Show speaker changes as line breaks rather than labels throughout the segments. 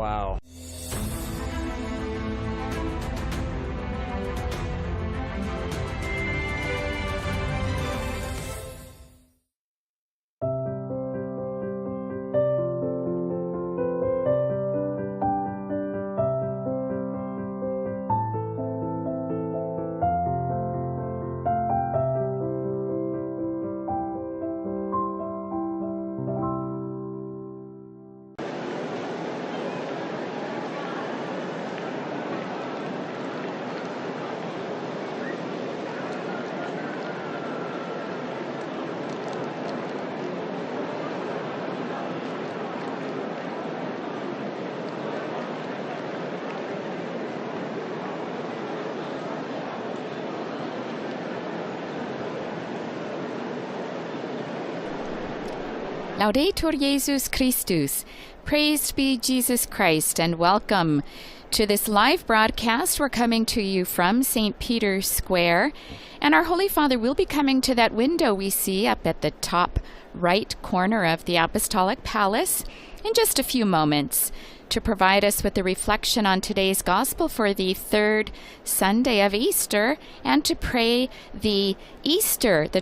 Wow.
Laudetur Jesus Christus. Praised be Jesus Christ, and welcome to this live broadcast. We're coming to you from St. Peter's Square, and our Holy Father will be coming to that window we see up at the top right corner of the Apostolic Palace in just a few moments to provide us with the reflection on today's Gospel for the third Sunday of Easter, and to pray the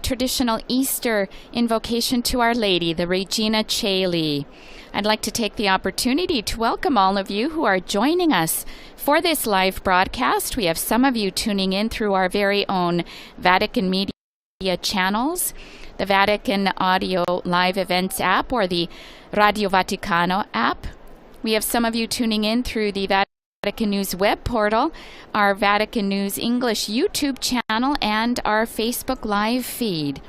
traditional Easter invocation to Our Lady, the Regina Coeli. I'd like to take the opportunity to welcome all of you who are joining us for this live broadcast. We have some of you tuning in through our very own Vatican media channels, the Vatican Audio Live Events app, or the Radio Vaticano app. We have some of you tuning in through the Vatican News web portal, our Vatican News English YouTube channel, and our Facebook Live feed.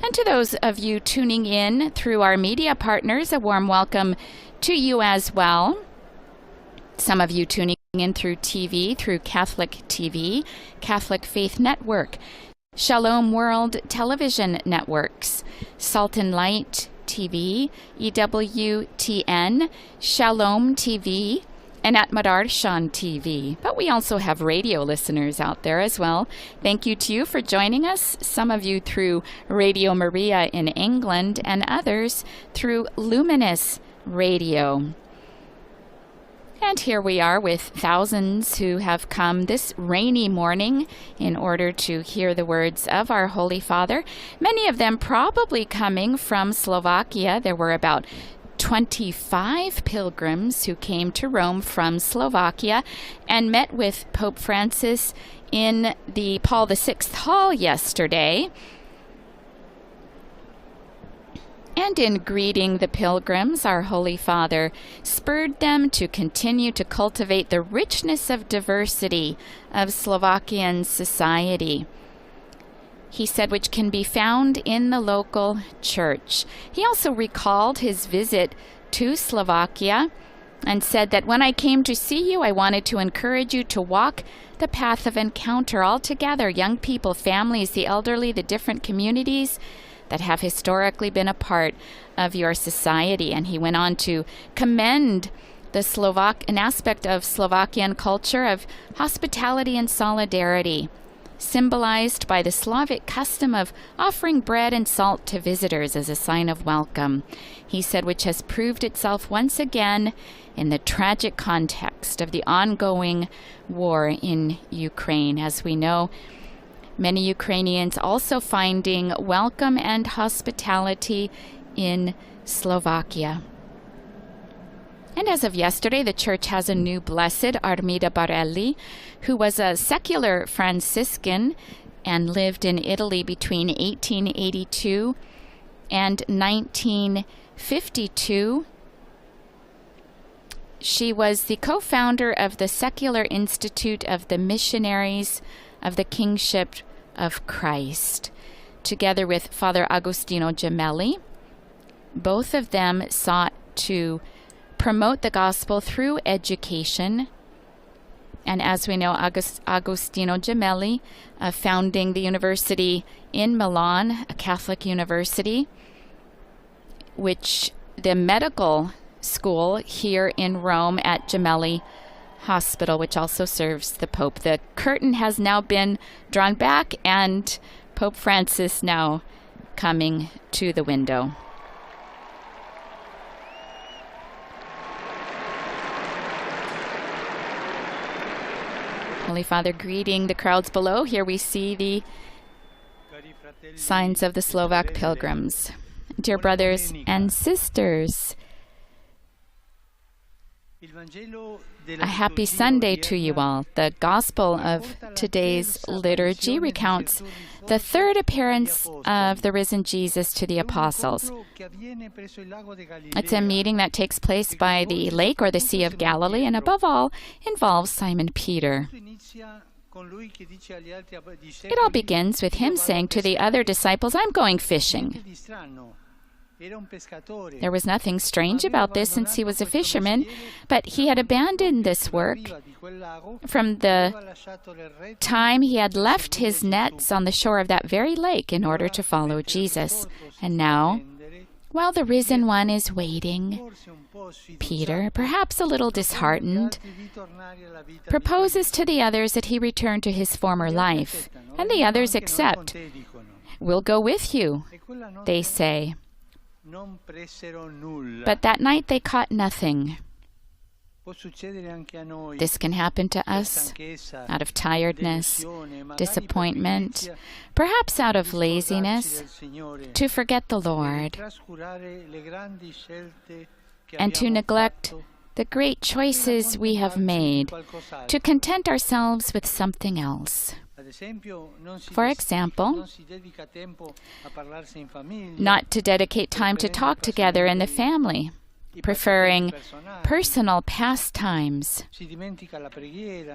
And to those of you tuning in through our media partners, a warm welcome to you as well. Some of you tuning in through TV, through Catholic TV, Catholic Faith Network, Shalom World Television Networks, Salt and Light TV, EWTN, Shalom TV, and at Madarshan TV. But we also have radio listeners out there as well. Thank you to you for joining us, some of you through Radio Maria in England, and others through Luminous Radio. And here we are with thousands who have come this rainy morning in order to hear the words of our Holy Father, many of them probably coming from Slovakia. There were about 25 pilgrims who came to Rome from Slovakia and met with Pope Francis in the Paul VI Hall yesterday. And in greeting the pilgrims, our Holy Father spurred them to continue to cultivate the richness of diversity of Slovakian society, he said, which can be found in the local church. He also recalled his visit to Slovakia and said that when I came to see you, I wanted to encourage you to walk the path of encounter all together, young people, families, the elderly, the different communities that have historically been a part of your society. And he went on to commend an aspect of Slovakian culture of hospitality and solidarity, symbolized by the Slavic custom of offering bread and salt to visitors as a sign of welcome, he said, which has proved itself once again in the tragic context of the ongoing war in Ukraine. As we know, many Ukrainians also finding welcome and hospitality in Slovakia. And as of yesterday, the Church has a new blessed, Armida Barelli, who was a secular Franciscan and lived in Italy between 1882 and 1952. She was the co-founder of the Secular Institute of the Missionaries of the Kingship of Christ, together with Father Agostino Gemelli. Both of them sought to promote the gospel through education. And as we know, Agostino Gemelli, founding the university in Milan, a Catholic university, which the medical school here in Rome at Gemelli Hospital, which also serves the Pope. The curtain has now been drawn back, and Pope Francis now coming to the window. Holy Father greeting the crowds below. Here we see the signs of the Slovak pilgrims. Dear brothers and sisters, a happy Sunday to you all. The Gospel of today's liturgy recounts the third appearance of the risen Jesus to the apostles. It's a meeting that takes place by the lake or the Sea of Galilee, and above all, involves Simon Peter. It all begins with him saying to the other disciples, "I'm going fishing." There was nothing strange about this since he was a fisherman, but he had abandoned this work from the time he had left his nets on the shore of that very lake in order to follow Jesus. And now, while the risen one is waiting, Peter, perhaps a little disheartened, proposes to the others that he return to his former life, and the others accept. "We'll go with you," they say. But that night they caught nothing. This can happen to us out of tiredness, disappointment, perhaps out of laziness, to forget the Lord and to neglect the great choices we have made, to content ourselves with something else. For example, not to dedicate time to talk together in the family, preferring personal pastimes.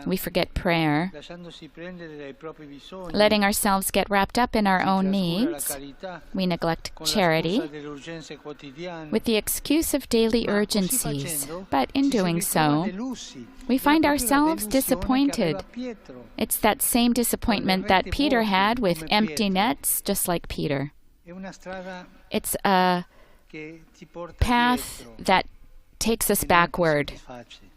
We forget prayer, letting ourselves get wrapped up in our own needs. We neglect charity with the excuse of daily urgencies, but in doing so, we find ourselves disappointed. It's that same disappointment that Peter had with empty nets, just like Peter. It's a path that takes us backward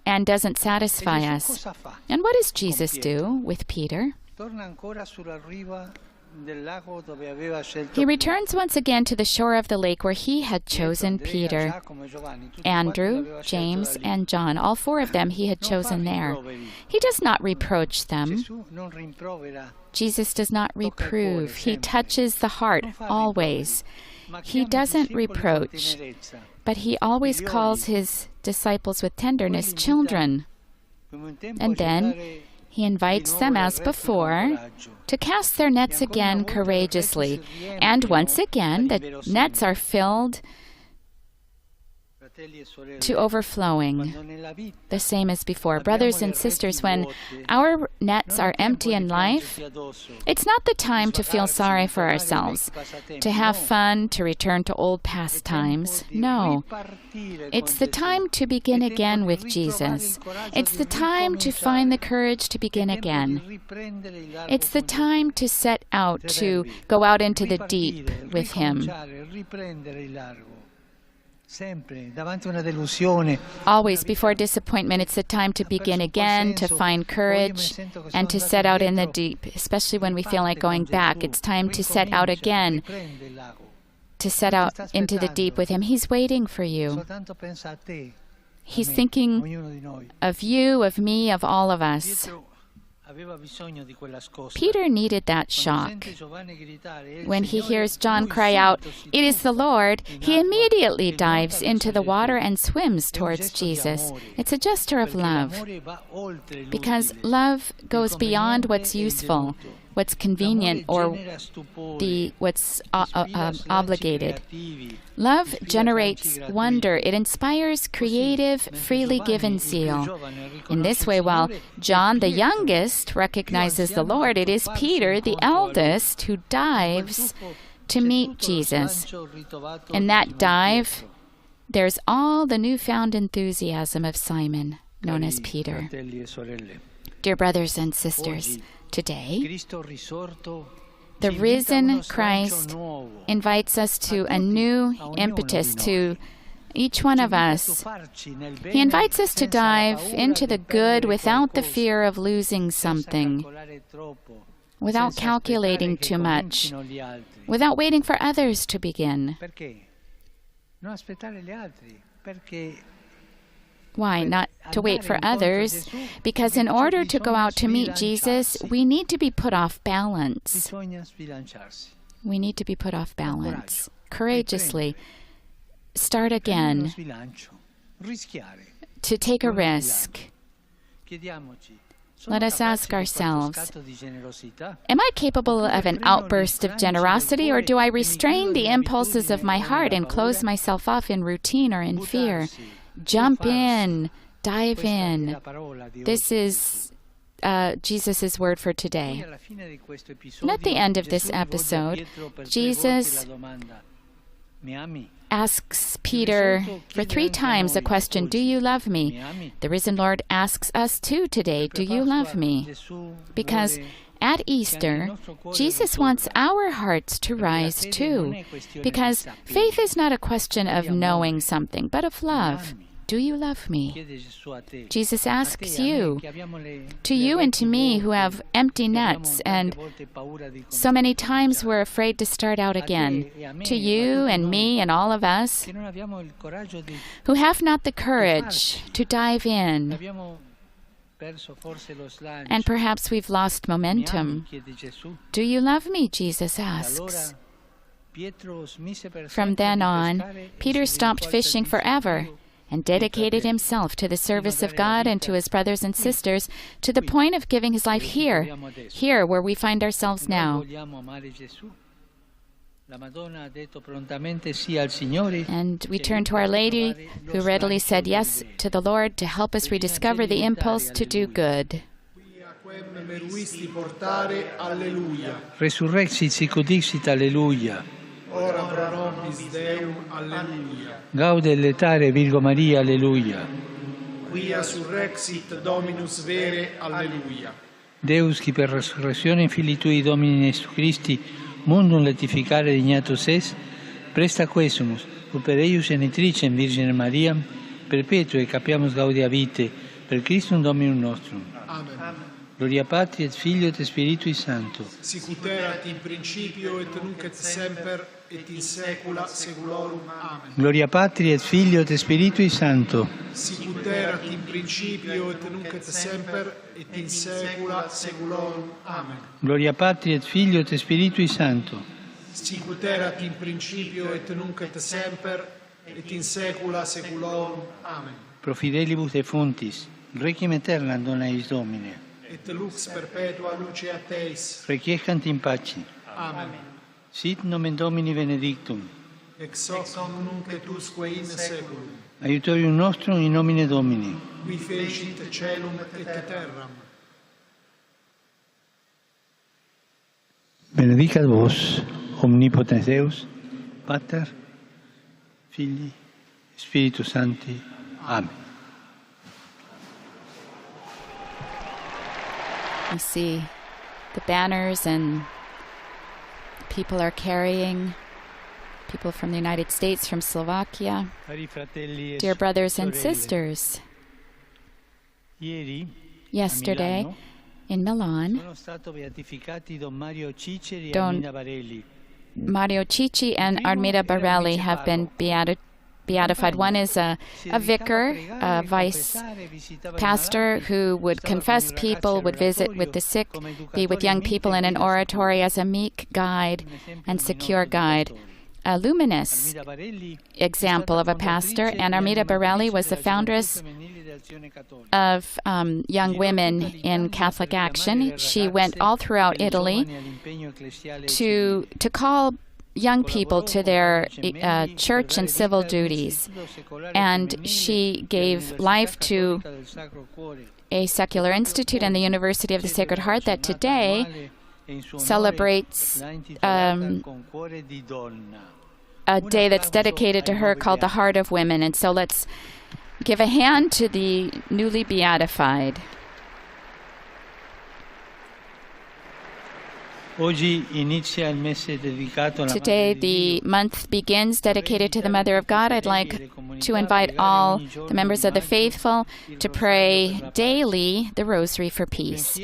and doesn't satisfy us. And what does Jesus do with Peter? He returns once again to the shore of the lake where he had chosen Peter. Andrew, James, and John, all four of them he had chosen there. He does not reproach them. Jesus does not reprove. He touches the heart always. He doesn't reproach, but he always calls his disciples with tenderness children. And then he invites them, as before, to cast their nets again courageously. And once again, the nets are filled to overflowing, the same as before. Brothers and sisters, when our nets are empty in life, it's not the time to feel sorry for ourselves, to have fun, to return to old pastimes. No. It's the time to begin again with Jesus. It's the time to find the courage to begin again. It's the time to set out, to go out into the deep with him. Always before disappointment, it's the time to begin again, to find courage, and to set out in the deep, especially when we feel like going back. It's time to set out again, to set out into the deep with him. He's waiting for you. He's thinking of you, of me, of all of us. Peter needed that shock. When he hears John cry out, "It is the Lord," he immediately dives into the water and swims towards Jesus. It's a gesture of love, because love goes beyond what's useful, what's convenient, or what's obligated. Love generates wonder. It inspires creative, freely given zeal. In this way, while John, the youngest, recognizes the Lord, it is Peter, the eldest, who dives to meet Jesus. In that dive, there's all the newfound enthusiasm of Simon, known as Peter. Dear brothers and sisters, today, the risen Christ invites us to a new impetus, to each one of us. He invites us to dive into the good without the fear of losing something, without calculating too much, without waiting for others to begin. Why? Not to wait for others, because in order to go out to meet Jesus, we need to be put off balance. We need to be put off balance. Courageously start again, to take a risk. Let us ask ourselves, am I capable of an outburst of generosity, or do I restrain the impulses of my heart and close myself off in routine or in fear? Jump in, dive in. This is Jesus' word for today. And at the end of this episode, Jesus asks Peter for 3 times a question, do you love me? The risen Lord asks us too today, do you love me? Because at Easter, Jesus wants our hearts to rise too. Because faith is not a question of knowing something, but of love. Do you love me? Jesus asks you, to you and to me who have empty nets and so many times we're afraid to start out again, to you and me and all of us who have not the courage to dive in, and perhaps we've lost momentum. Do you love me? Jesus asks. From then on, Peter stopped fishing forever and dedicated himself to the service of God and to his brothers and sisters, to the point of giving his life here where we find ourselves now. And we turn to Our Lady, who readily said yes to the Lord to help us rediscover the impulse to do good.
Resurrexit sic ut dixit, alleluia.
Ora pro nobis Deum, alleluia.
Gaude et letare Virgo Maria, alleluia.
Quia surrexit Dominus vere, alleluia.
Deus, qui per resurrezione Filii Tui Domini Jesu Christi, mundum letificare dignatus es, presta quesumus, ut per eius genitricem Virgine Mariam, perpetue capiamus gaudia vitae, per Christum Dominum nostrum.
Amen.
Gloria Patri et Filio et Spiritui Sancto.
Sic ut erat in principio et nunc et semper et in saecula saeculorum. Amen.
Gloria Patri et Filio et Spiritui Sancto.
Sic ut erat in principio et nunc et semper et in saecula saeculorum. Amen.
Gloria Patri et Filio et Spiritui Sancto.
Sic ut erat in principio et nunc et semper et in saecula saeculorum. Amen.
Pro fidelibus defuntis, requiem aeternam dona eis Domine.
Et lux perpetua luce a Teis.
Requiescant in pace.
Amen.
Sit nomen Domini benedictum.
Ex hoc nunc et usque in saeculum.
Aiutorium nostrum in nomine Domini.
Qui fecit caelum et terram.
Benedicat vos, omnipotens Deus, Pater, Filii, Spiritus Sancti. Amen.
You see the banners and people are carrying, people from the United States, from Slovakia. Dear brothers and sisters, yesterday in Milan, Don Mario Cicci and Armida Barelli have been beatified. One is a vicar, a vice pastor who would confess people, would visit with the sick, be with young people in an oratory as a meek guide and secure guide. A luminous example of a pastor, and Armida Barelli was the foundress of Young Women in Catholic Action. She went all throughout Italy to call young people to their church and civil duties. And she gave life to a secular institute and the University of the Sacred Heart that today celebrates a day that's dedicated to her called the Heart of Women. And so let's give a hand to the newly beatified. Today, the month begins dedicated to the Mother of God. I'd like to invite all the members of the faithful to pray daily the Rosary for Peace.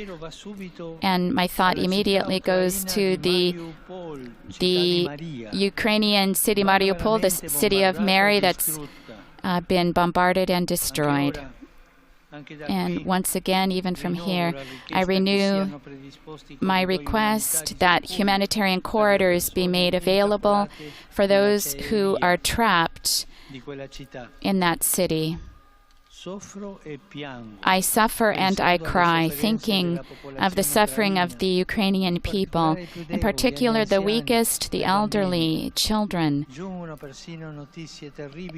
And my thought immediately goes to the Ukrainian city Mariupol, the city of Mary that's been bombarded and destroyed. And once again, even from here, I renew my request that humanitarian corridors be made available for those who are trapped in that city. I suffer and I cry, thinking of the suffering of the Ukrainian people, in particular the weakest, the elderly, children.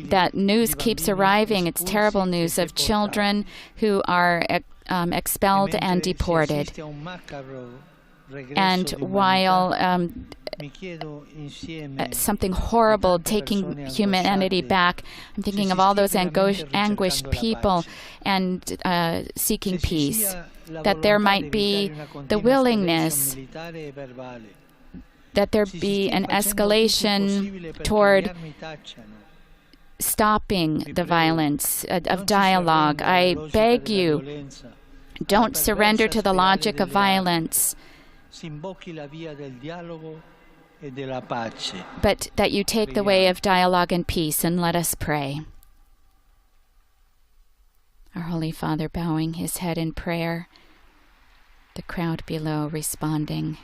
That news keeps arriving. It's terrible news of children who are expelled and deported. And while something horrible taking humanity back, I'm thinking of all those anguished people and seeking peace, that there might be the willingness, that there be an escalation toward stopping the violence, of dialogue. I beg you, don't surrender to the logic of violence, but that you take the way of dialogue and peace, and let us pray. Our Holy Father bowing his head in prayer, the crowd below responding.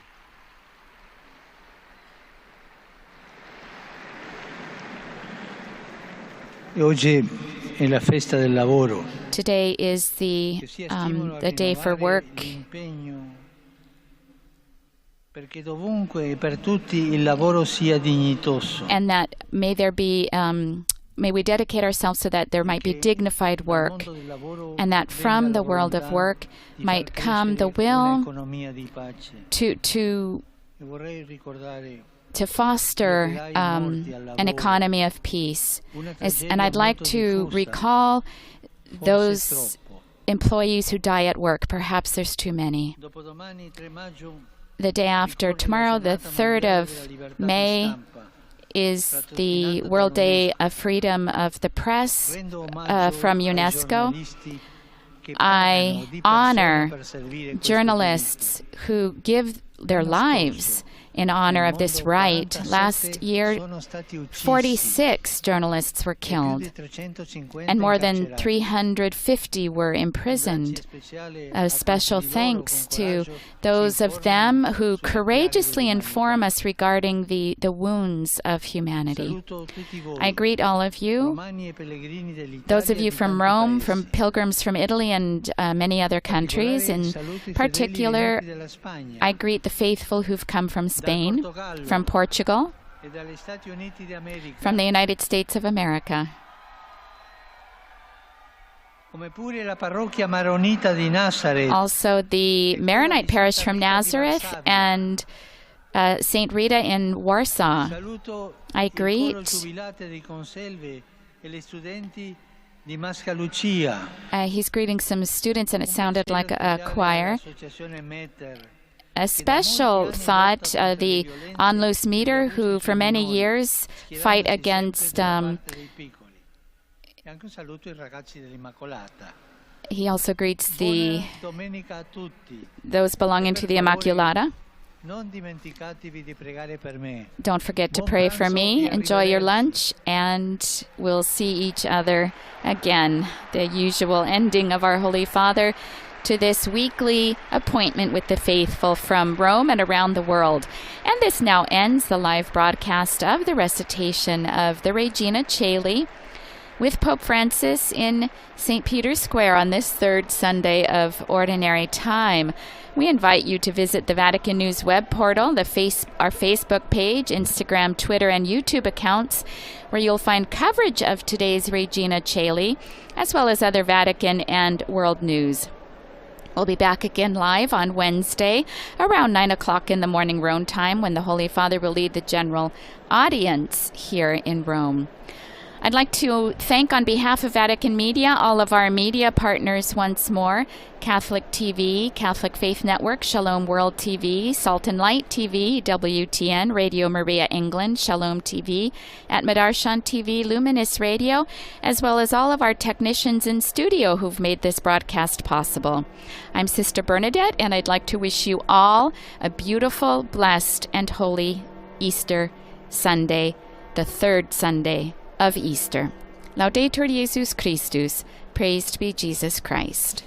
Today is the day for work. And that may we dedicate ourselves so that there might be dignified work, and that from the world of work might come the will to foster an economy of peace. And I'd like to recall those employees who die at work. Perhaps there's too many. The day after tomorrow, the 3rd of May, is the World Day of Freedom of the Press from UNESCO. I honor journalists who give their lives in honor of this right. Last year, 46 journalists were killed, and more than 350 were imprisoned. A special thanks to those of them who courageously inform us regarding the wounds of humanity. I greet all of you, those of you from Rome, from pilgrims from Italy and many other countries. In particular, I greet the faithful who've come from Spain, from Portugal, from the United States of America. Also, the Maronite parish from Nazareth and St. Rita in Warsaw. I greet he's greeting some students, and it sounded like a choir. A special thought, the Onlus Meter, who for many years fight against he also greets those belonging to the Immaculata. Don't forget to pray for me. Enjoy your lunch, and we'll see each other again. The usual ending of our Holy Father to this weekly appointment with the faithful from Rome and around the world. And this now ends the live broadcast of the recitation of the Regina Coeli with Pope Francis in St. Peter's Square on this 3rd Sunday of Ordinary Time. We invite you to visit the Vatican News web portal, our Facebook page, Instagram, Twitter, and YouTube accounts, where you'll find coverage of today's Regina Coeli, as well as other Vatican and world news. We'll be back again live on Wednesday around 9 o'clock in the morning Rome time, when the Holy Father will lead the general audience here in Rome. I'd like to thank, on behalf of Vatican Media, all of our media partners once more: Catholic TV, Catholic Faith Network, Shalom World TV, Salt and Light TV, WTN, Radio Maria England, Shalom TV, at Madarshan TV, Luminous Radio, as well as all of our technicians in studio who've made this broadcast possible. I'm Sister Bernadette, and I'd like to wish you all a beautiful, blessed, and holy Easter Sunday, the 3rd Sunday of Easter. Laudetur Jesus Christus. Praised be Jesus Christ.